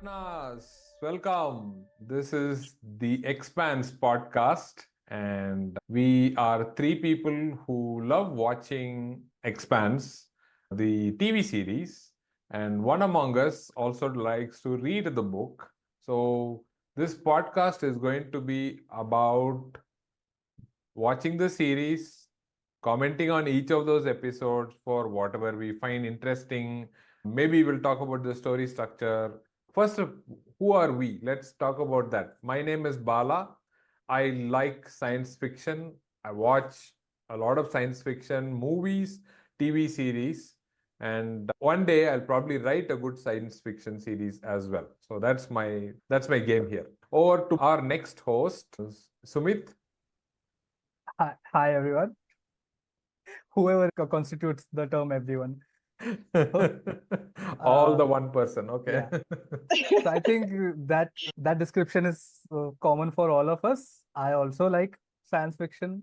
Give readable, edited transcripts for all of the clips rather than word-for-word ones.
partners, welcome. This is the Expanse podcast, and we are three people who love watching Expanse, the TV series, and one among us also likes to read the book. So, this podcast is going to be about watching the series, commenting on each of those episodes for whatever we find interesting. Maybe we'll talk about the story structure. First, who are we? Let's talk about that. My name is Bala. I like science fiction. I watch a lot of science fiction movies, TV series, and one day I'll probably write a good science fiction series as well. So that's my game here. Over to our next host, Sumit. Hi everyone. Whoever constitutes the term everyone. All the Uh, one person. Okay. yeah. So I think that description is common for all of us. I also like science fiction,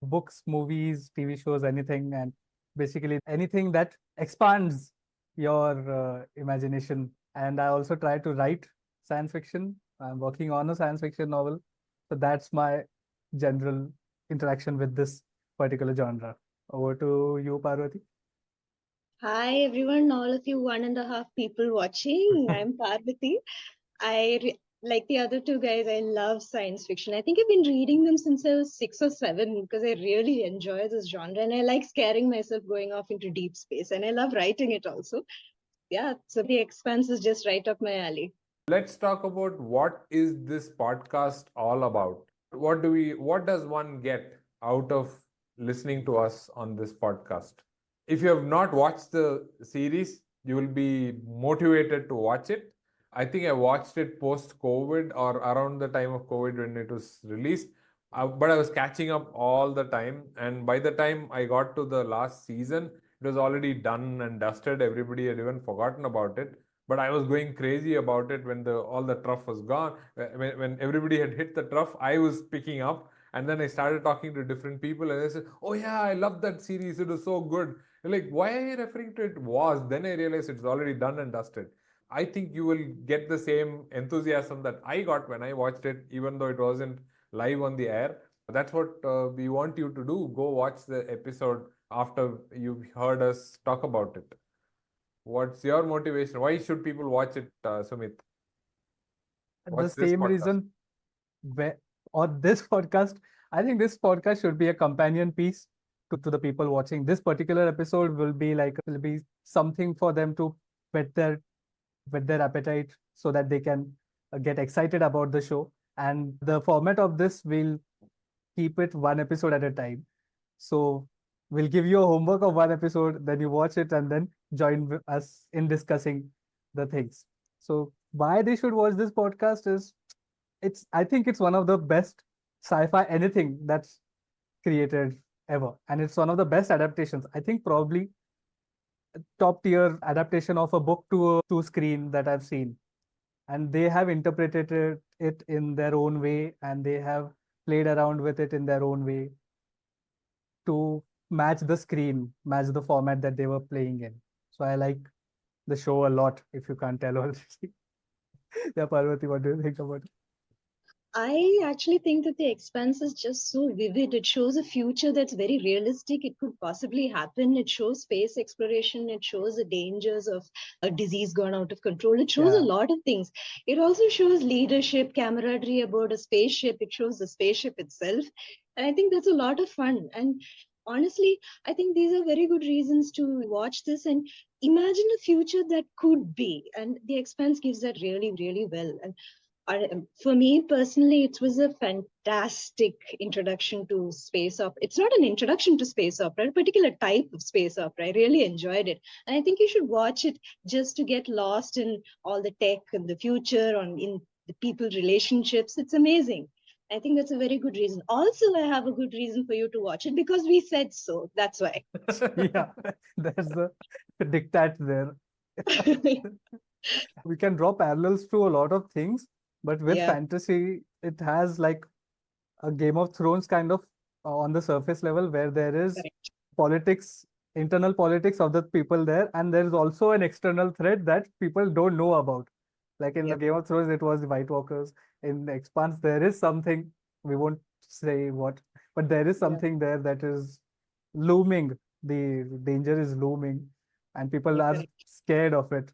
books, movies, TV shows, anything, and basically anything that expands your imagination. And I also try to write science fiction. I'm working on a science fiction novel. So that's my general interaction with this particular genre. Over to you, Parvati. Hi everyone, all of you 1.5 people watching. I'm Parvati. Like the other two guys, I love science fiction. I think I've been reading them since I was 6 or 7 because I really enjoy this genre and I like scaring myself going off into deep space and I love writing it also. Yeah, so the Expanse is just right up my alley. Let's talk about what is this podcast all about. What does one get out of listening to us on this podcast? If you have not watched the series, you will be motivated to watch it. I think I watched it post COVID or around the time of COVID when it was released. But I was catching up all the time. And by the time I got to the last season, it was already done and dusted. Everybody had even forgotten about it. But I was going crazy about it when all the truff was gone. When everybody had hit the truff, I was picking up. And then I started talking to different people and they said, "Oh yeah, I love that series. It was so good." Like, why are you referring to it was? Then I realized it's already done and dusted. I think you will get the same enthusiasm that I got when I watched it, even though it wasn't live on the air. That's what we want you to do. Go watch the episode after you've heard us talk about it. What's your motivation? Why should people watch it, Sumit? The Watch this same podcast. reason where or this podcast, I think this podcast should be a companion piece to the people watching. This particular episode will be something for them to whet their appetite so that they can get excited about the show. And the format of this will keep it one episode at a time. So we'll give you a homework of one episode, then you watch it and then join with us in discussing the things. So why they should watch this podcast is I think it's one of the best sci-fi anything that's created ever. And it's one of the best adaptations. I think probably top tier adaptation of a book to screen that I've seen. And they have interpreted it in their own way and they have played around with it in their own way to match the screen, match the format that they were playing in. So I like the show a lot, if you can't tell already. Yeah, Parvati, what do you think about it? I actually think that the Expanse is just so vivid. It shows a future that's very realistic. It could possibly happen. It shows space exploration. It shows the dangers of a disease gone out of control. It shows a Yeah, lot of things. It also shows leadership, camaraderie aboard a spaceship. It shows the spaceship itself. And I think that's a lot of fun. And honestly, I think these are very good reasons to watch this and imagine a future that could be. And the Expanse gives that really, really well. And for me personally, it was a fantastic introduction to space opera. It's not an introduction to space opera, a particular type of space opera. I really enjoyed it. And I think you should watch it just to get lost in all the tech and the future on in the people relationships. It's amazing. I think that's a very good reason. Also, I have a good reason for you to watch it because we said so. That's why. yeah, there's the diktat there. We can draw parallels to a lot of things, but with Yeah. fantasy, it has like a Game of Thrones kind of on the surface level where there is Correct. politics, internal politics of the people there, and there is also an external threat that people don't know about. Like in the Yep. Game of Thrones, it was the White Walkers. In the Expanse, there is something, we won't say what, but there is Yeah. something there that is looming. The danger is looming, and people are Correct. scared of it.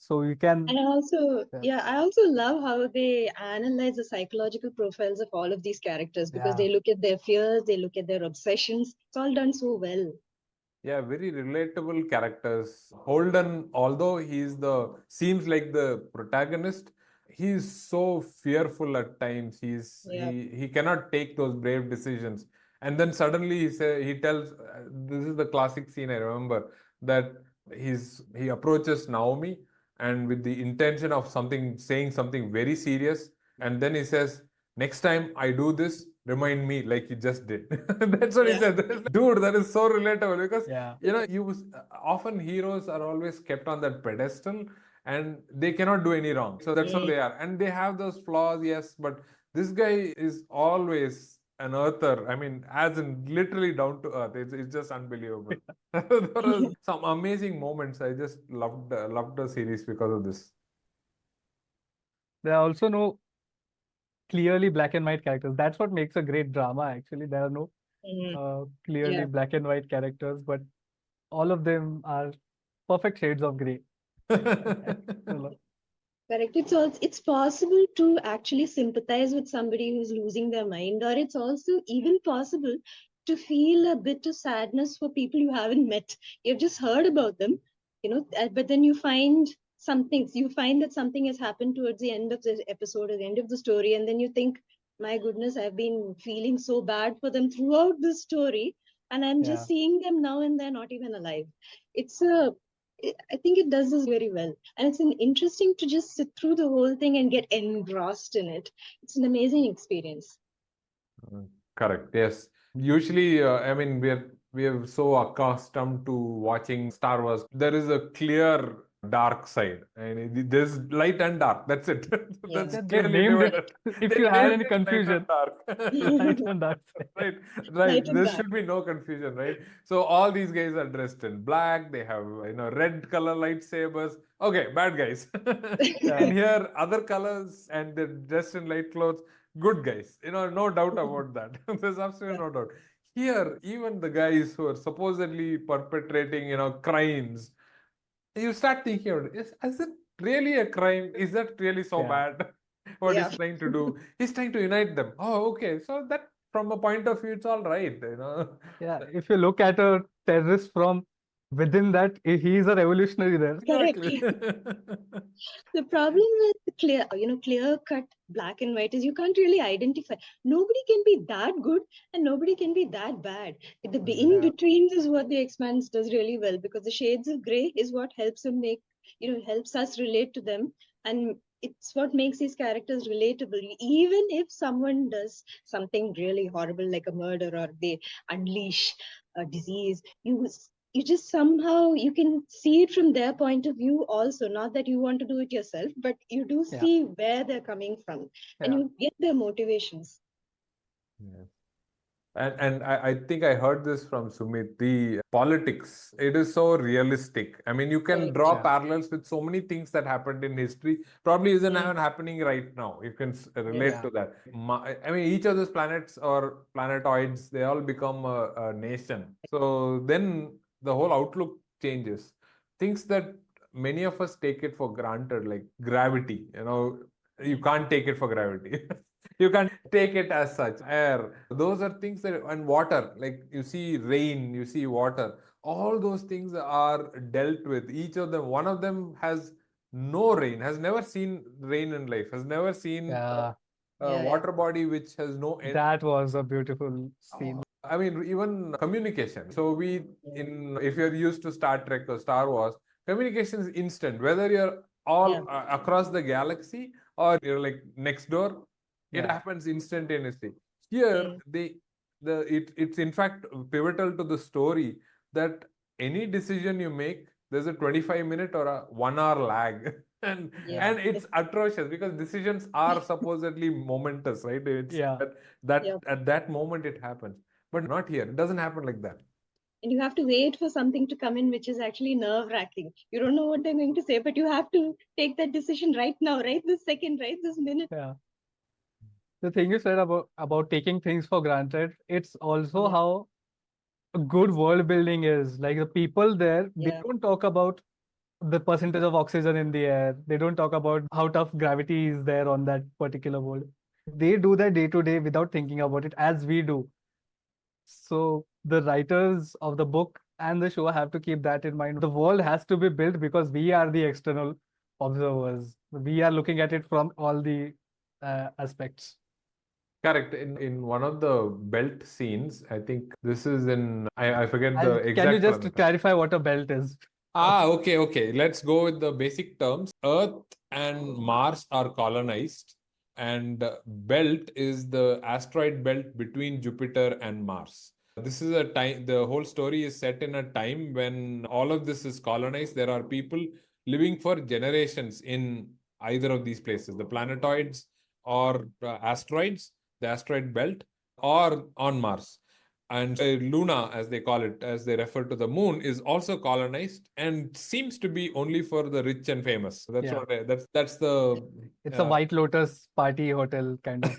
So you can, And I also, yeah, yeah, I also love how they analyze the psychological profiles of all of these characters because yeah, they look at their fears, they look at their obsessions. It's all done so well. Yeah, very relatable characters. Holden, although he's the seems like the protagonist, he's so fearful at times. Yeah. He cannot take those brave decisions. And then suddenly he tells this is the classic scene I remember that he approaches Naomi and with the intention of saying something very serious, and then he says, "Next time I do this, remind me like you just did." That's what he Yeah. said. Dude, that is so relatable because yeah, often heroes are always kept on that pedestal and they cannot do any wrong. So that's how Mm. they are. And they have those flaws, yes, but this guy is always an earther. I mean, as in literally down to earth. It's just unbelievable. There are some amazing moments. I just loved the series because of this. there are also no clearly black and white characters. That's what makes a great drama, actually. There are no Mm. clearly Yeah. black and white characters, but all of them are perfect shades of gray. So, Correct. It's possible to actually sympathize with somebody who's losing their mind, or it's also even possible to feel a bit of sadness for people you haven't met. You've just heard about them, but then you find that something has happened towards the end of the episode or the end of the story, and then you think, my goodness, I've been feeling so bad for them throughout the story, and I'm yeah, just seeing them now and they're not even alive. It's a I think it does this very well. And it's an interesting to just sit through the whole thing and get engrossed in it. It's an amazing experience. Correct. Yes. Usually, I mean, we are so accustomed to watching Star Wars. There is a clear dark side, and there's light and dark. That's it. That's Yeah. yeah, they've clearly named it. divided. If They you had named any it light and confusion, dark. light and dark side. Right, Light right. and There dark. should be no confusion, right? So all these guys are dressed in black. They have red color lightsabers. Okay, bad guys. And Yeah, here other colors and they're dressed in light clothes. Good guys. No doubt about that. There's absolutely Yeah. no doubt. Here, even the guys who are supposedly perpetrating, crimes, you start thinking, is it really a crime? Is that really so yeah, bad? What Yeah. he's trying to do? He's trying to unite them. Oh, okay. So that from a point of view, it's all right. yeah. If you look at a terrorist from within that, he is a revolutionary there. Correct. Exactly. The problem with clear cut black and white is you can't really identify. Nobody can be that good and nobody can be that bad. In Yeah, betweens is what the Expanse does really well because the shades of gray is what helps them helps us relate to them. And it's what makes these characters relatable. Even if someone does something really horrible like a murder or they unleash a disease, you just somehow you can see it from their point of view also, not that you want to do it yourself, but you do yeah, see where they're coming from and yeah, you get their motivations. Yeah. And I think I heard this from Sumit. The politics, it is so realistic. I mean, you can Correct. draw yeah, parallels with so many things that happened in history. Probably isn't Mm. even happening right now. You can Yeah. relate yeah, to that. I mean, each of those planets or planetoids, they all become a nation. So then the whole outlook changes. Things that many of us take it for granted, like gravity. You can't take it for gravity. You can't take it as such. Air, those are things that, and water, like you see rain, you see water, all those things are dealt with. Each of them, one of them has no rain, has never seen rain in life, has never seen yeah. a Yeah. Yeah. water body which has no end. That was a beautiful scene. I mean, even communication. So if you're used to Star Trek or Star Wars, communication is instant. Whether you're Yeah. all across the galaxy or you're like next door, it Yeah, happens instantaneously. Here, Mm. it's in fact pivotal to the story that any decision you make, there's a 25-minute or a 1 hour lag. And Yeah. yeah, and it's atrocious because decisions are supposedly momentous, right? It's yeah, that Yeah. at that moment it happens, but not here. It doesn't happen like that. and you have to wait for something to come in, which is actually nerve wracking. You don't know what they're going to say, but you have to take that decision right now, right this second, right this minute. Yeah. The thing you said about taking things for granted, it's also Yeah. how good world building is. Like the people there, they Yeah. don't talk about the percentage of oxygen in the air. They don't talk about how tough gravity is there on that particular world. They do that day to day without thinking about it as we do. So the writers of the book and the show have to keep that in mind. The world has to be built because we are the external observers. We are looking at it from all the aspects. Correct. In one of the belt scenes, I think this is in, I forget the Can you exact just planet. clarify what a belt is? Okay. Let's go with the basic terms. Earth and Mars are colonized, and belt is the asteroid belt between Jupiter and Mars. This is a time, the whole story is set in a time when all of this is colonized. There are people living for generations in either of these places, the planetoids or asteroids, the asteroid belt, or on Mars. And Luna, as they call it, as they refer to the moon, is also colonized and seems to be only for the rich and famous. That's Yeah. what that's the It's a White Lotus party hotel kind of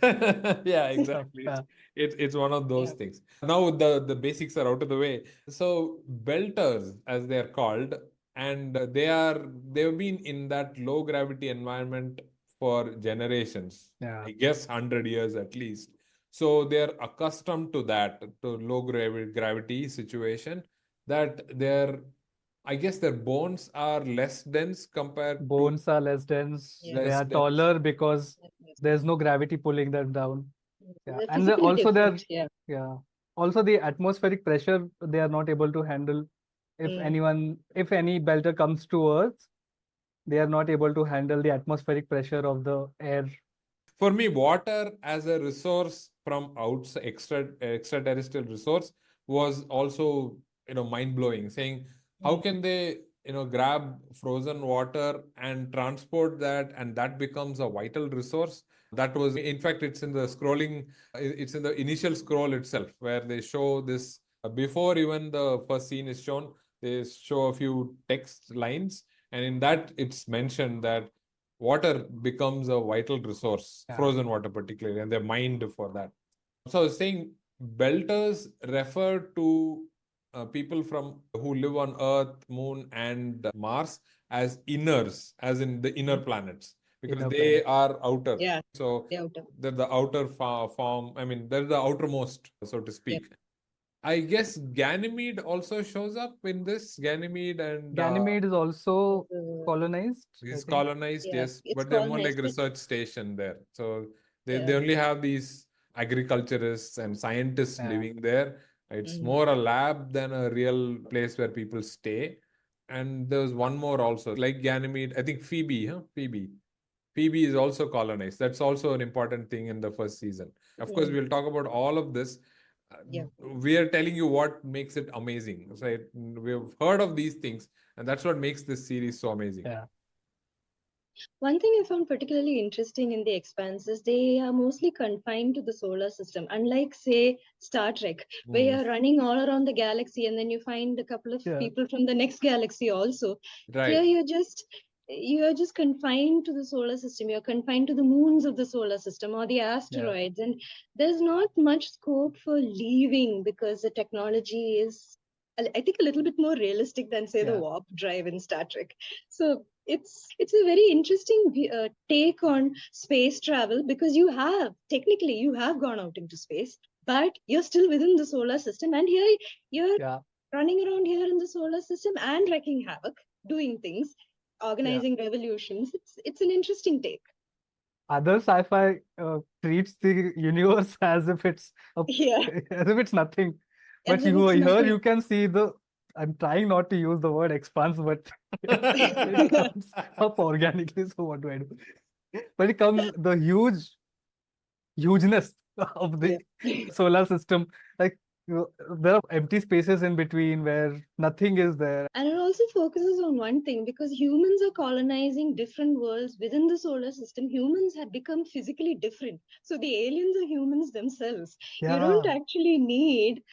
yeah, stuff. exactly. Yeah. It's one of those Yeah. things. Now the basics are out of the way. So belters, as they are called, and they've been in that low gravity environment for generations. Yeah. I guess 100 years at least. So they're accustomed to that, to low gravity situation. That I guess their bones are less dense compared to Bones are less dense. Yeah. They less are dense. taller because Yes. there's no gravity pulling them down. Yeah. They're And physically also different. Yeah. yeah. Also the atmospheric pressure they are not able to handle. If any belter comes to Earth, they are not able to handle the atmospheric pressure of the air. For me, water as a resource from outside, extraterrestrial resource was also, mind blowing. Saying how can they, grab frozen water and transport that, and that becomes a vital resource. That was, in fact, it's in the scrolling. It's in the initial scroll itself where they show this before even the first scene is shown. They show a few text lines, and in that it's mentioned that water becomes a vital resource, Yeah. frozen water particularly, and they're mined for that. So I was saying belters refer to people from who live on Earth, Moon, and Mars as inners, as in the inner planets, because Inner they planets. are outer. Yeah. So The outer. they're the outer form. I mean, they're the outermost, so to speak. I guess Ganymede also shows up in this. Ganymede and Ganymede is also colonized, I is think. colonized, Yeah, yes, it's but they're more like colonized. research station there. So they Yeah. only have these agriculturists and scientists Yeah. living there. It's more a lab than a real place where people stay. And there's one more also, like Ganymede, I think Phoebe, huh? Phoebe. Phoebe is also colonized. That's also an important thing in the first season. Of course, we'll talk about all of this. Yeah. We are telling you what makes it amazing. So we've heard of these things, and that's what makes this series so amazing. Yeah. One thing I found particularly interesting in the Expanse is they are mostly confined to the solar system, unlike, say, Star Trek, where you're running all around the galaxy and then you find a couple of Yeah. people from the next galaxy also. Right. Here you're just confined to the solar system. You're confined to the moons of the solar system or the asteroids, and there's not much scope for leaving because the technology is, I think, a little bit more realistic than, say, the Yeah. warp drive in Star Trek. So it's a very interesting take on space travel, because technically you have gone out into space, but you're still within the solar system, and here you're Yeah. running around here in the solar system and wreaking havoc, doing things, organizing revolutions. It's an interesting take. Other sci-fi treats the universe as if it's Yeah. as if it's nothing. But As if it's here nothing. you can see I'm trying not to use the word expanse, but it comes up organically. So what do I do? But it comes the hugeness of the solar system. Like there are empty spaces in between where nothing is there. And it also focuses on one thing, because humans are colonizing different worlds within the solar system. Humans have become physically different. So the aliens are humans themselves. You don't Yeah. actually need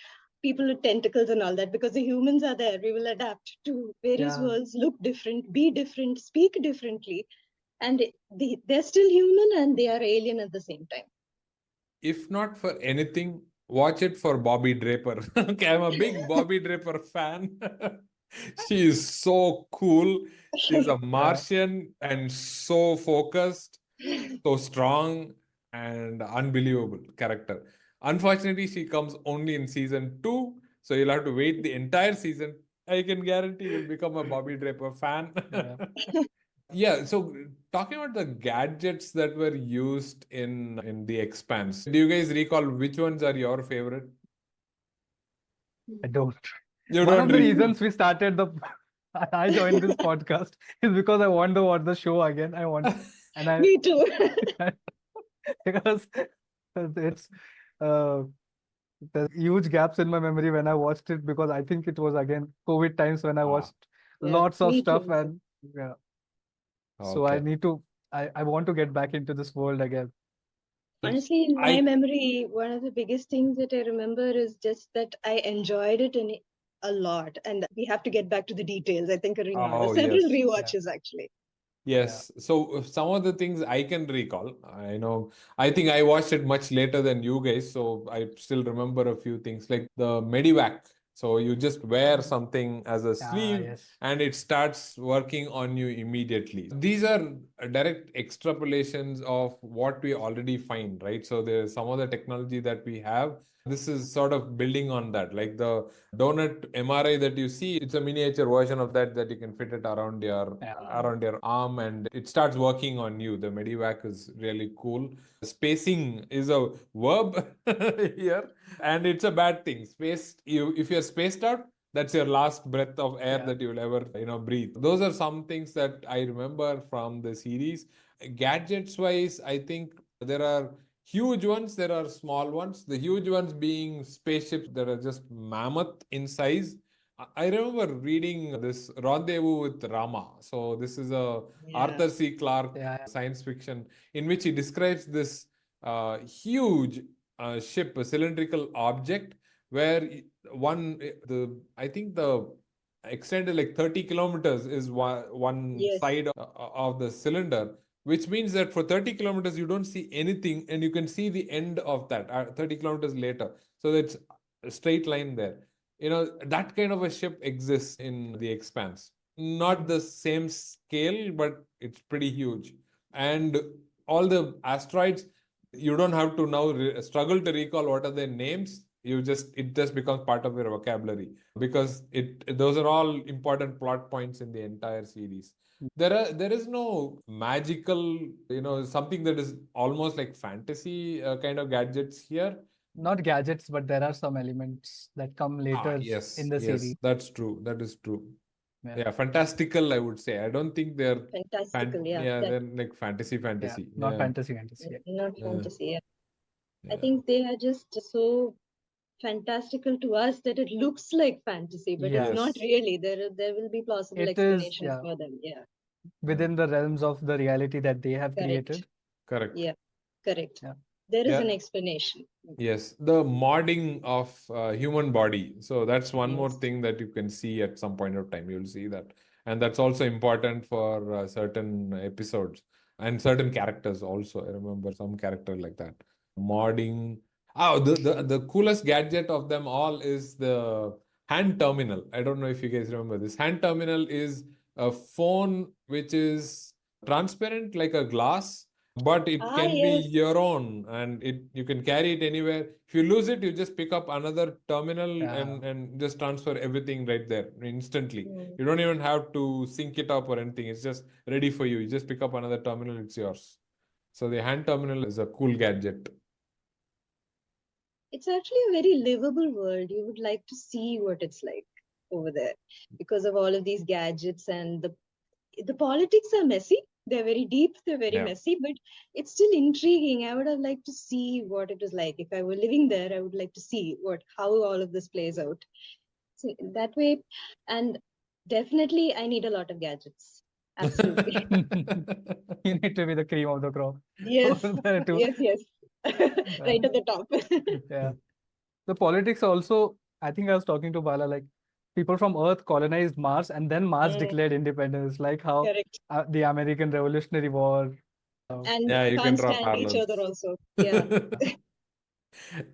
people with tentacles and all that, because the humans are there. We will adapt to various Yeah. worlds, look different, be different, speak differently. And they're still human and they are alien at the same time. If not for anything, watch it for Bobby Draper. Okay, I'm a big Bobby Draper fan. She is so cool. She's a Martian and so focused, so strong, and unbelievable character. Unfortunately, she comes only in season 2, so you'll have to wait the entire season. I can guarantee you'll become a Bobby Draper fan. Yeah. Yeah, so talking about the gadgets that were used in the Expanse, do you guys recall which ones are your favorite? I don't. You One don't of the recall. reasons we started I joined this podcast is because I want to watch the show again. And I, Me too. because it's, uh, there's huge gaps in my memory when I watched it, because I think it was again COVID times when I watched Yeah, lots of me stuff, too. and yeah. So I Okay. need to, I want to get back into this world again. Honestly, in my I memory, one of the biggest things that I remember is just that I enjoyed it a lot. And we have to get back to the details. I think oh several yes. rewatches actually. Yes. So some of the things I can recall, I know, I think I watched it much later than you guys, so I still remember a few things like the Medivac. So you just wear something as a sleeve Yes. and it starts working on you immediately. These are direct extrapolations of what we already find, right? So there's some of the technology that we have. This is sort of building on that. Like the donut MRI that you see, it's a miniature version of that you can fit it around your arm and it starts working on you. The Medivac is really cool. Spacing is a verb here, and it's a bad thing. If you're spaced out, that's your last breath of air that you will ever breathe. Those are some things that I remember from the series. Gadgets wise, I think there are huge ones, there are small ones. The huge ones being spaceships that are just mammoth in size. I remember reading this Rendezvous with Rama. So this is a Arthur C. Clarke science fiction in which he describes this huge ship, a cylindrical object, where I think the extended like 30 kilometers is one Yes. side of the cylinder, which means that for 30 kilometers you don't see anything and you can see the end of that 30 kilometers later. So it's a straight line there. That kind of a ship exists in the Expanse. Not the same scale, but it's pretty huge. And all the asteroids, you don't have to now struggle to recall what are their names. It just becomes part of your vocabulary because those are all important plot points in the entire series. There is no magical, something that is almost like fantasy kind of gadgets here. Not gadgets, but there are some elements that come later in the series. That's true. That is true. Yeah. Yeah, fantastical, I would say. I don't think they're Fantastical, they're like fantasy. Not Yeah. fantasy. Not fantasy. Yeah. Yeah. I think they are just so fantastical to us that it looks like fantasy, but it's not really. There will be plausible explanations for them. Yeah. Within the realms of the reality that they have created. Correct. Yeah, correct. Yeah. There is an explanation. Yes, the modding of human body. So that's one more thing that you can see at some point of time. You'll see that. And that's also important for certain episodes and certain characters also. I remember some character like that. Modding. Oh, the coolest gadget of them all is the hand terminal. I don't know if you guys remember this. Hand terminal is a phone which is transparent like a glass, but it can be your own and you can carry it anywhere. If you lose it, you just pick up another terminal and just transfer everything right there instantly. You don't even have to sync it up or anything. It's just ready for you. You just pick up another terminal, it's yours. So the hand terminal is a cool gadget. It's actually a very livable world. You would like to see what it's like over there because of all of these gadgets, and the politics are messy. They're very deep, they're very messy, but it's still intriguing. I would have liked to see what it was like. If I were living there, I would like to see how all of this plays out. So that way, and definitely I need a lot of gadgets. Absolutely. You need to be the cream of the crop. Yes. Yes. Right at the top. Yeah. The politics also I think I was talking to Bala, like people from Earth colonized Mars and then Mars Mm, declared independence, like how correct. the American Revolutionary War. And Yeah, you can can't draw stand each parallels. other also. Yeah.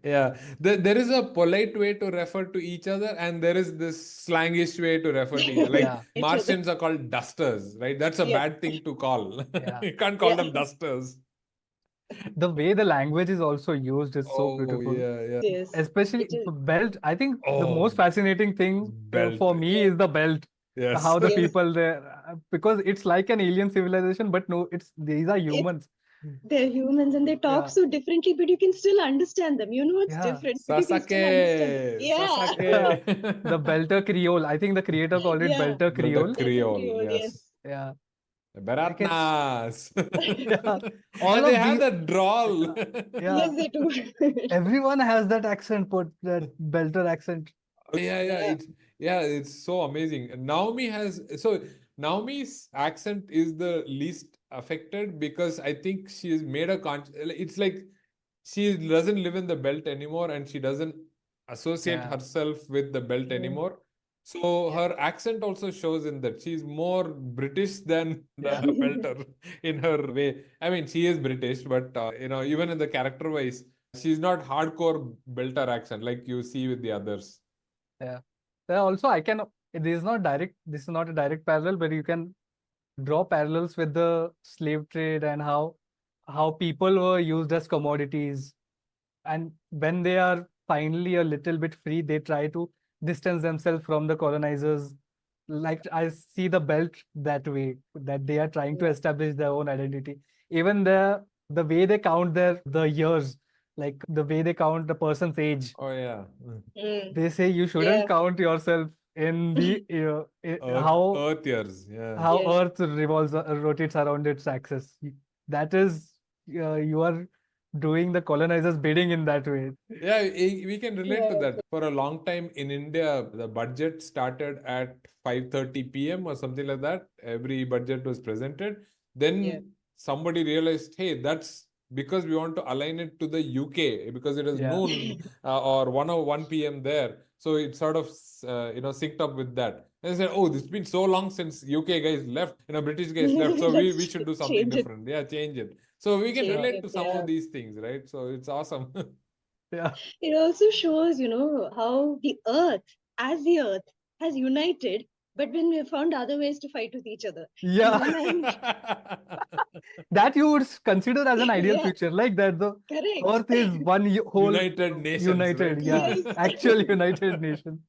Yeah, there is a polite way to refer to each other, and there is this slangish way to refer to each other. Like Yeah. Each other. Martians are called dusters, right? That's a Yeah. bad thing to call. Yeah. You can't call Yeah. them dusters. The way the language is also used is so Oh, beautiful. yeah, yeah. Yes. Especially It is. belt. I think the Oh, most fascinating thing belt. for me Yes. is the belt. Yes. How the Yes. people there, because it's like an alien civilization, but no, these are It's humans. they're humans and they talk Yeah. so differently, but you can still understand them. You know it's Yeah. different, but you can still understand. Sasake, Yeah. Sasake. The Belter Creole. I think the creator called it Yeah. Belter The Creole. Creole, Creole, yes. yes. Yeah. Like it's Baratnas. yeah. All And they of have the that drawl. yeah. Yes, they do. Everyone has that accent, but that Belter accent. Yeah, Yeah. it's so amazing. Naomi's accent is the least affected because I think she's made a it's like she doesn't live in the belt anymore and she doesn't associate Yeah. herself with the belt Mm, anymore. So yeah. her accent also shows in that she's more British than the Yeah. belter in her way. I mean, she is British, but even in the character wise, she's not hardcore belter accent like you see with the others. Yeah. There also I can this is not a direct parallel, but you can draw parallels with the slave trade and how people were used as commodities. And when they are finally a little bit free, they try to distance themselves from the colonizers. Like I see the belt that way, that they are trying to Yeah. establish their own identity. Even the way they count the years, like the way they count the person's age, Oh yeah. Mm, they say you shouldn't yeah. count yourself in the Earth years. Yeah. how Yes. Earth rotates around its axis. That is, you are doing the colonizers' bidding in that way. Yeah, we can relate to Yeah. that. For a long time in India, the budget started at 5:30 p.m. or something like that. Every budget was presented. Yeah. Then somebody realized, hey, that's because we want to align it to the UK because it is Yeah, noon or 1 or 1 p.m. there. So it sort of synced up with that. And they said, oh, this has been so long since UK guys left, British guys left. So we Let's should do something change it. different. Yeah, change it. So we can Change relate it. to some Yeah. of these things, right? So it's awesome. yeah, It also shows, how the earth has united, but when we have found other ways to fight with each other. And yeah. when I'm, That you would consider as an ideal yeah, future, like that the correct. Earth is one whole United Nations, united, right? yeah, Yes. actual united nation.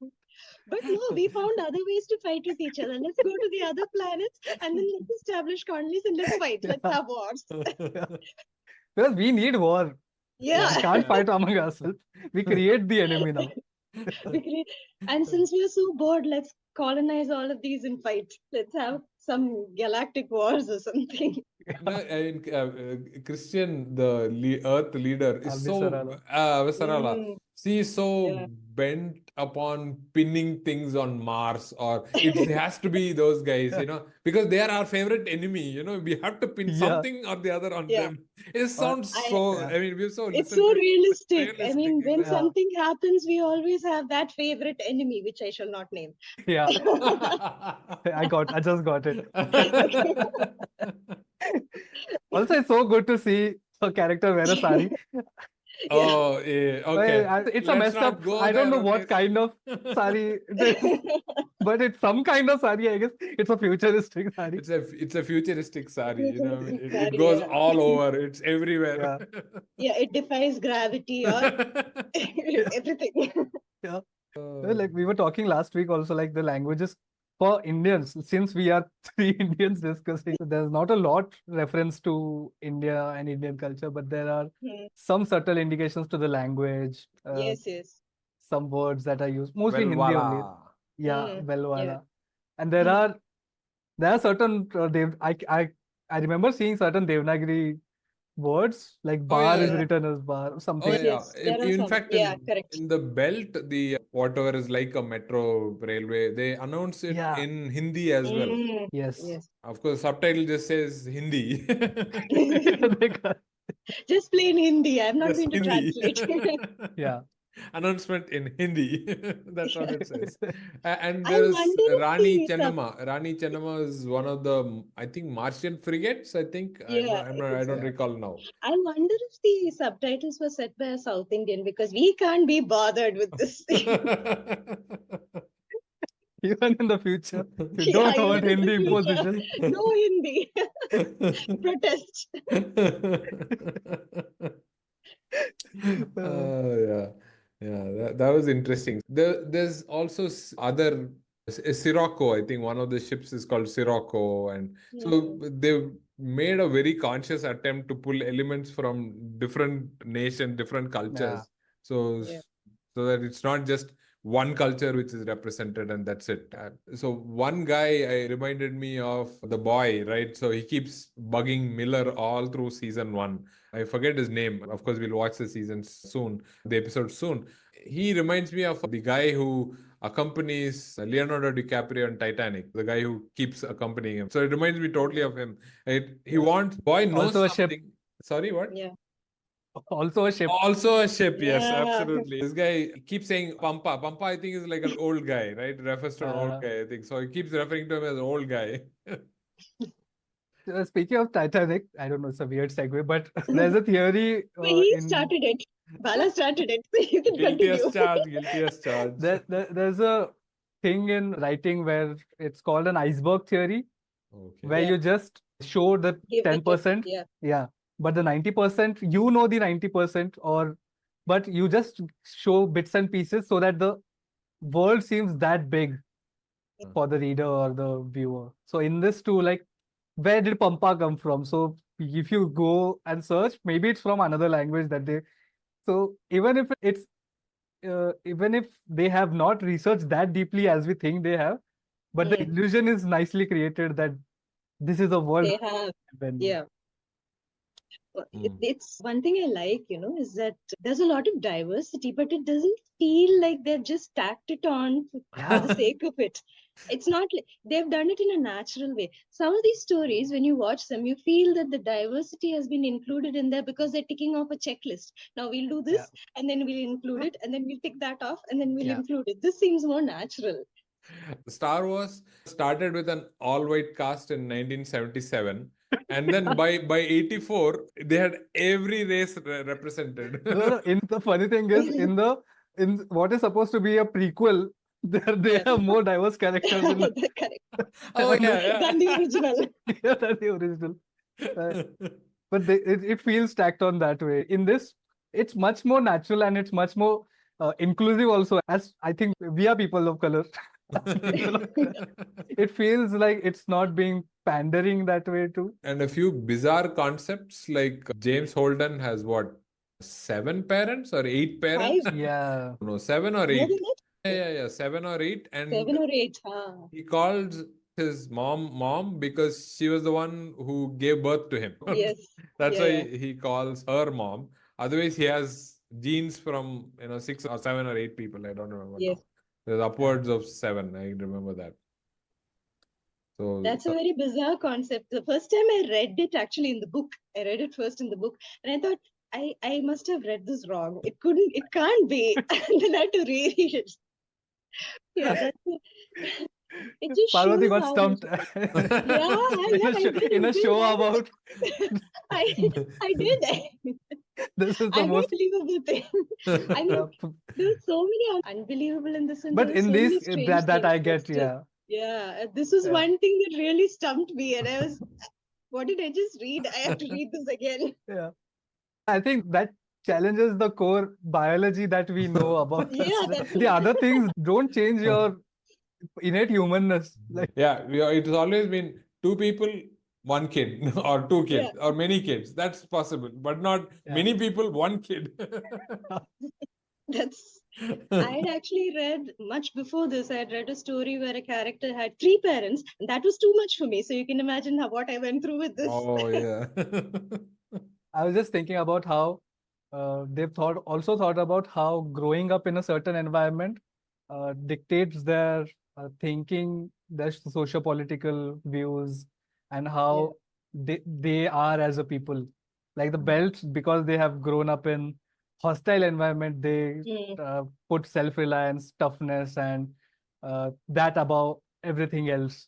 But no, we found other ways to fight with each other. Let's go to the other planets and then let's establish colonies and let's fight. Let's Yeah, have wars. yeah. Because we need war. Yeah. We can't fight among ourselves. We create the enemy now. We create, and since we are so bored, let's colonize all of these and fight. Let's have some galactic wars or something. Christian, the Earth leader, is so Viscerala. Visarala. Mm, She is so yeah. bent upon pinning things on Mars, or it has to be those guys, because they are our favorite enemy. We have to pin Yeah, something or the other on Yeah. them. It or sounds I so. yeah, I mean, we've so It's listened so to it. It's realistic. I realistic, mean, when exactly. yeah, something happens, we always have that favorite enemy, which I shall not name. yeah. I just got it. Okay. Also, it's so good to see a character wear a sari. Yeah. Oh, yeah. Okay. It's a Let's messed up. not go I don't there. know Okay. what kind of sari it is, but it's some kind of sari. I guess it's a futuristic sari. It's a futuristic sari, Futuristic it sari, goes yeah. all over. It's everywhere. Yeah, Yeah, it defies gravity or everything. yeah. Well, like we were talking last week, also like the languages for Indians. Since we are three Indians discussing, there's not a lot reference to India and Indian culture, but there are Hmm. some subtle indications to the language. Yes, yes. Some words that are used mostly in Well, Hindi only. voila. Yeah, Mm, yeah. Velwala. And there are certain I remember seeing certain Devanagari words like Oh bar yeah, is Yeah. written as bar, oh something yeah, like yeah. Yes, there are In some. fact, Yeah, in correct. in the belt, the whatever is like a metro railway, they announce it yeah, in Hindi as well. Mm, yes. yes. Of course, subtitle just says Hindi. They got- Just plain Hindi. I'm not Just going to Hindi. translate. yeah. announcement in Hindi. That's what it says. And I there is wonder if Rani the sub Chennamma. Rani Chennamma is one of the, I think, Martian frigates. I think yeah, I I think so. don't Yeah. recall now. I wonder if the subtitles were set by a South Indian because we can't be bothered with this thing. Even in the future, you Yeah, don't want even in the Hindi future, imposition. no Hindi protest. Yeah, yeah, that was interesting. There's also other Sirocco. I think one of the ships is called Sirocco, and so they've made a very conscious attempt to pull elements from different nations, different Yeah. cultures, so Yeah. so that it's not just one culture which is represented and that's it. So one guy reminded me of the boy, right? So he keeps bugging Miller all through season one. I forget his name. Of course, we'll watch the season soon, the episode soon. He reminds me of the guy who accompanies Leonardo DiCaprio on Titanic, the guy who keeps accompanying him. So it reminds me totally of him. He wants, boy knows Also a ship. something. Sorry, what? Yeah. Also a ship. Also a ship, yes, Yeah. absolutely. This guy keeps saying Pampa. Pampa, I think, is like an old guy, right? Refers to an old guy, I think. So he keeps referring to him as an old guy. Speaking of Titanic, I don't know, it's a weird segue, but there's a theory So he in started it. Bala started it. So you can Guilty as continue. charged, guilty as charged. there's a thing in writing where it's called an iceberg theory, where Yeah. you just show the Give the 10%, yeah. yeah, but the 90%, you know the 90%, or but you just show bits and pieces so that the world seems that big for the reader or the viewer. So in this too, like, where did Pampa come from? So if you go and search, maybe it's from another language that they. So even if they have not researched that deeply as we think they have, but the illusion is nicely created that this is a world. They have. Yeah. It's one thing I like, is that there's a lot of diversity, but it doesn't feel like they've just tacked it on for the sake of it. It's not like they've done it in a natural way. Some of these stories, when you watch them, you feel that the diversity has been included in there because they're ticking off a checklist. Now we'll do this, and then we'll include it, and then we'll tick that off, and then we'll include it. This seems more natural. Star Wars started with an all-white cast in 1977, and then by 84 they had every race represented. No, the funny thing is in what is supposed to be a prequel, they have more diverse characters in Correct. Oh yeah, Than the original. than the original. But it feels stacked on that way. In this, it's much more natural and it's much more inclusive also. As I think we are people of color. It feels like it's not being pandering that way too. And a few bizarre concepts like James Holden has what, 7 parents or 8 parents? Yeah. No, 7 or More 8. than that? Yeah, 7 or 8. And 7 or 8. Huh? he calls his mom because she was the one who gave birth to him. Yes. That's why he calls her mom. Otherwise, he has genes from 6 or 7 or 8 people. I don't remember now. There's upwards of 7. I remember that. So that's a very bizarre concept. The first time I read it actually in the book, I read it first in the book, and I thought I must have read this wrong. It can't be. And then I had to reread it. Yeah, it just Parvati shows got how stumped in a show about. I did. This is the most unbelievable thing. I mean, there's so many unbelievable in this, and but in so these many strange that I things, get, yeah. This was one thing that really stumped me, and I was, what did I just read? I have to read this again. Yeah, I think that challenges the core biology that we know about us. The other things don't change your innate humanness. Like, it has always been 2 people, 1 kid, or 2 kids, or many kids. That's possible, but not many people, 1 kid. I had actually read much before this. I had read a story where a character had 3 parents, and that was too much for me. So you can imagine what I went through with this. Oh yeah. I was just thinking about how they've also thought about how growing up in a certain environment dictates their thinking, their socio-political views, and how they are as a people. Like the belts, because they have grown up in hostile environment, they Mm. put self-reliance, toughness, and that above everything else.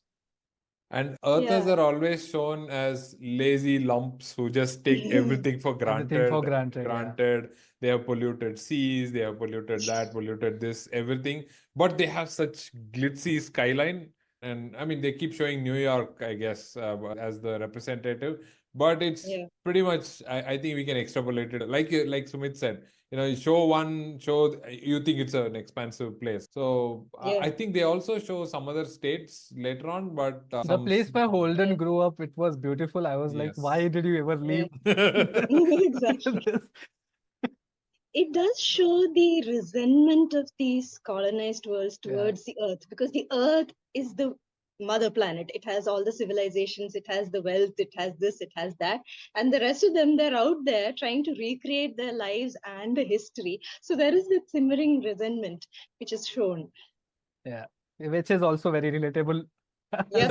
And Earthers Yeah. are always shown as lazy lumps who just take everything for Everything for granted. granted, yeah. Granted, they have polluted seas, they have polluted that, polluted this, everything. But they have such glitzy skyline. And I mean, they keep showing New York, I guess, as the representative. But it's Yeah. pretty much, I think we can extrapolate it. Like Sumit said, you show one show, you think it's an expansive place. So Yeah. I think they also show some other states later on, but The place where Holden Yeah. grew up, it was beautiful. I was like, why yes. did you ever leave? Exactly. this? It does show the resentment of these colonized worlds Yeah. towards the earth, because the earth is the mother planet. It has all the civilizations, it has the wealth, it has this, it has that, and the rest of them, they're out there trying to recreate their lives and the history. So there is that simmering resentment which is shown. Yeah, which is also very relatable. Yes,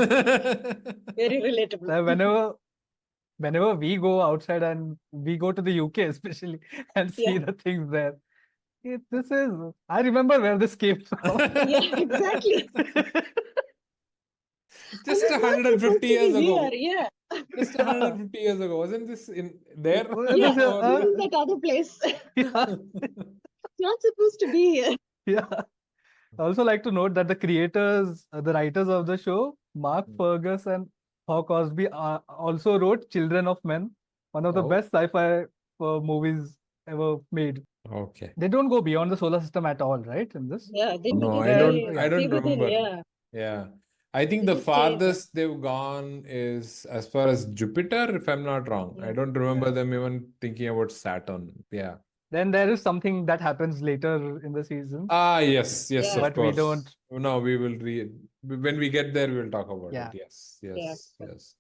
very relatable. Whenever we go outside and we go to the UK especially and see Yeah. the things there, I remember where this came from. Yeah, exactly. And Just it's not 150 supposed to years be here. ago. Yeah. Just Yeah. 150 years ago. Wasn't this in there? Yeah, This is, this Or... is that other place. yeah, It's not supposed to be here. yeah. I also like to note that the creators, the writers of the show, Mark Fergus and Hawk Osby, also wrote Children of Men, one of the Oh, best sci-fi movies ever made. okay. They don't go beyond the solar system at all, right? In this, Yeah, No, I They're- don't. they I yeah, stay don't within. remember. Yeah, Yeah, I think they the just stay. farthest they've gone is as far as Jupiter, if I'm not wrong. I Yeah. don't remember yeah. them even thinking about Saturn. Yeah. Then there is something that happens later in the season, Ah, yes, yes, Yeah. of but we don't. course. No, we will when we get there, we'll talk about Yeah. it. Yes, Yeah. yes, yes.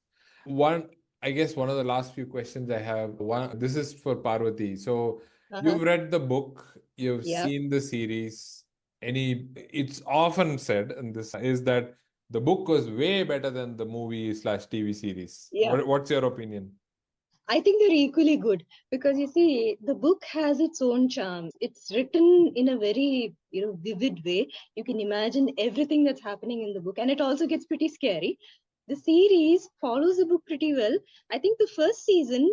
One, I guess one of the last few questions I have, this is for Parvati. So Uh-huh. you've read the book, you've Yeah. seen the series. It's often said, and this is that the book was way better than the movie/TV series. Yeah. What's your opinion? I think they're equally good, because you see, the book has its own charm. It's written in a very, vivid way. You can imagine everything that's happening in the book, and it also gets pretty scary. The series follows the book pretty well. I think the first season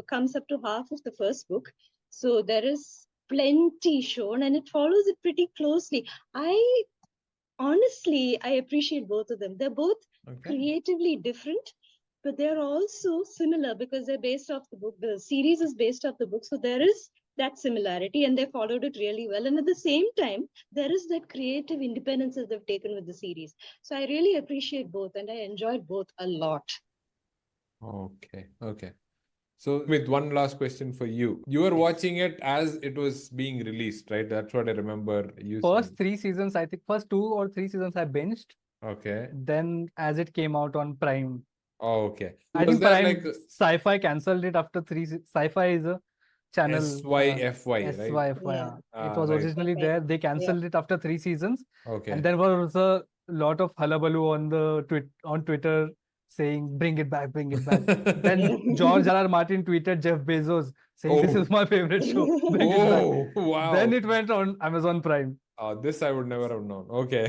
comes up to half of the first book, so there is plenty shown, and it follows it pretty closely. I honestly, I appreciate both of them. They're both Okay. creatively different, but they're also similar because they're based off the book. The series is based off the book, so there is that similarity, and they followed it really well. And at the same time, there is that creative independence that they've taken with the series. So I really appreciate both, and I enjoyed both a lot. Okay, okay. So, with one last question for you. You were Yes. watching it as it was being released, right? That's what I remember you First saying. 3 seasons, I think, first 2 or 3 seasons I binged. Okay. Then, as it came out on Prime, Oh, okay. I Was think there Prime like Sci-Fi cancelled it after Sci-Fi is a channel. SYFY, right? SYFY. Yeah. It was Right. originally Okay. there. They cancelled it after 3 seasons, Okay. and there was a lot of hullabaloo on Twitter saying, "Bring it back, bring it back." Then George R.R. Martin tweeted Jeff Bezos saying, "This Oh. is my favorite show. Bring it back." Oh, wow. Then it went on Amazon Prime. This I would never have known. Okay.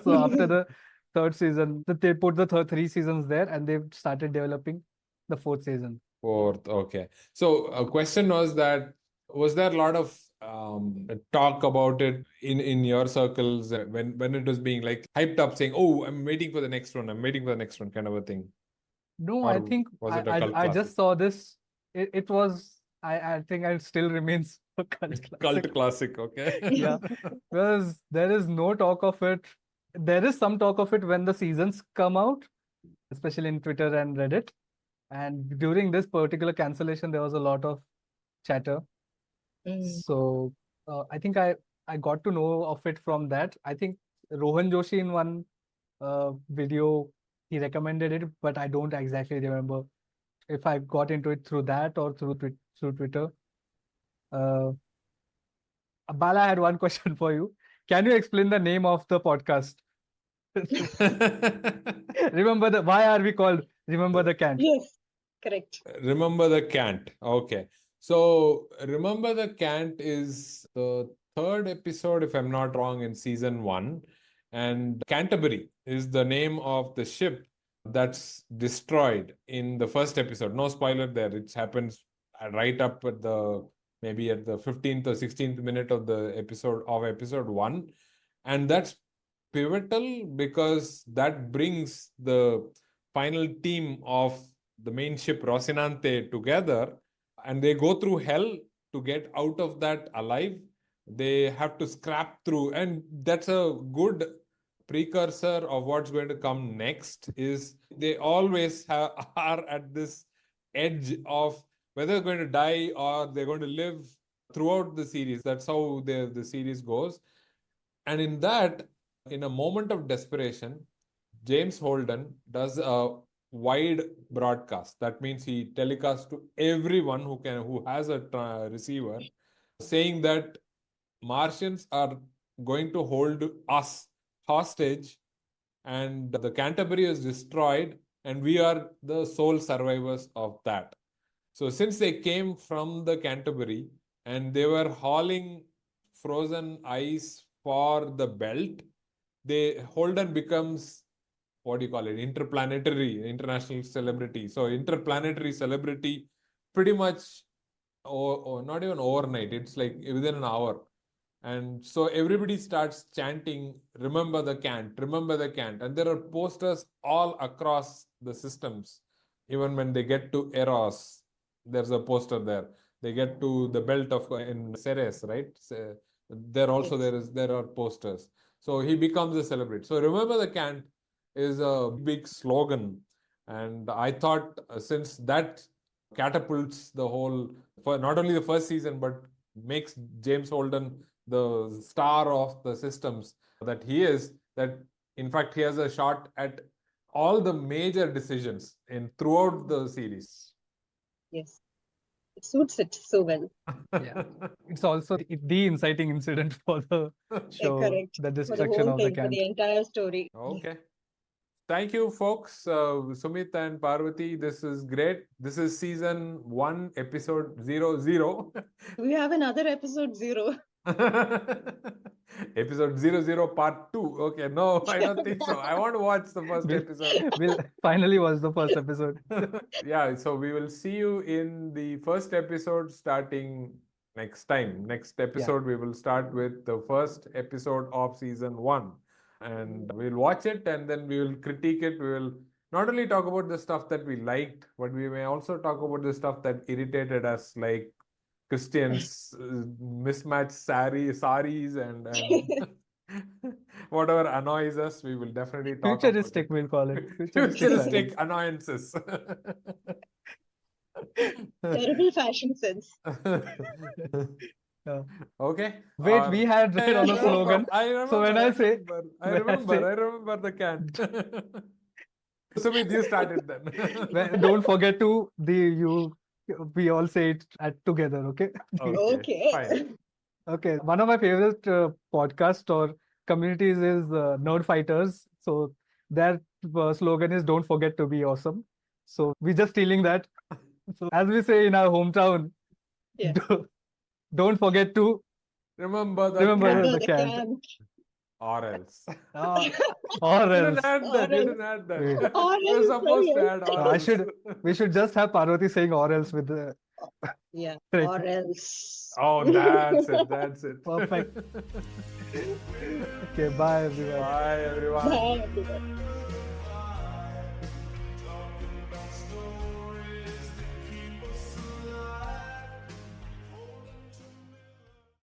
So after the third season, they put the 3 seasons there, and they've started developing the fourth season. Fourth, okay. So a question was there a lot of talk about it in your circles when it was being like hyped up, saying, "Oh, I'm waiting for the next one. I'm waiting for the next one," kind of a thing. No, Or I think was it a cult I classic? just saw this. It was I think it still remains a cult classic. Cult classic, okay. Yeah, because there is no talk of it. There is some talk of it when the seasons come out, especially in Twitter and Reddit. And during this particular cancellation, there was a lot of chatter. Mm. So I think I got to know of it from that. I think Rohan Joshi in one video he recommended it, but I don't exactly remember if I got into it through that or through Twitter. Bala, I had one question for you. Can you explain the name of the podcast? Why are we called Remember the Cant? Yes, correct. Remember the Cant. Okay. So remember the Cant is the third episode, if I'm not wrong, in season 1. And Canterbury is the name of the ship that's destroyed in the first episode. No spoiler there. It happens right up at maybe at the 15th or 16th minute of the episode 1. And that's pivotal because that brings the final team of the main ship Rocinante together, and they go through hell to get out of that alive. They have to scrap through, and that's a good precursor of what's going to come next. Is they always are at this edge of whether they're going to die or they're going to live throughout the series. That's how the series goes. And in that, in a moment of desperation, James Holden does a wide broadcast. That means he telecasts to everyone who has a receiver, saying that Martians are going to hold us hostage, and the Canterbury is destroyed, and we are the sole survivors of that. So since they came from the Canterbury and they were hauling frozen ice for the belt, Holden becomes, what do you call it, international celebrity. So interplanetary celebrity pretty much, or not even overnight, it's like within an hour. And so everybody starts chanting, remember the Cant, remember the Cant. And there are posters all across the systems. Even when they get to Eros, there's a poster there. They get to the belt of in Ceres, right? There also Yes. there are posters. So he becomes a celebrity. So remember the Cant is a big slogan. And I thought since that catapults the whole, for not only the first season, but makes James Holden the star of the systems that he is, that in fact he has a shot at all the major decisions in throughout the series. Yes. It suits it so well. Yeah. It's also the inciting incident for the show, Correct. the For the destruction whole of the thing, for Cant. the entire story. Okay. Thank you, folks. Sumit and Parvati, this is great. This is season 1, episode 00. We have another episode 0. Episode 00 part 2. Okay, no, I don't think so. I want to watch the first episode. We'll finally watch the first episode. Yeah, so we will see you in the first episode starting next time. Next episode, we will start with the first episode of season 1. And we'll watch it and then we will critique it. We will not only talk about the stuff that we liked, but we may also talk about the stuff that irritated us, like Christians mismatched saris and whatever annoys us, we will definitely talk Futuristic, about we'll call it. it. Futuristic Futuristic saris. annoyances. Terrible fashion sense. Yeah. Okay. Wait, we had written on a slogan. I remember. So when I say, I remember the Cant. Sumit, you started then. don't forget to we all say it together, okay? Okay. Fine. Okay, one of my favorite podcast or communities is Nerd Fighters. So their slogan is "Don't forget to be awesome." So we're just stealing that. So as we say in our hometown, Yeah. don't forget to Remember remember the The Cant. camp. or else. Or You didn't else. add that. You Or didn't add that. Wait. Or You're else, supposed to yes. add or else. We should just have Parvati saying or else with the Yeah. Right. Or else. Oh, that's it. That's it. Perfect. Okay, bye everyone. Bye, everyone. Bye, everyone.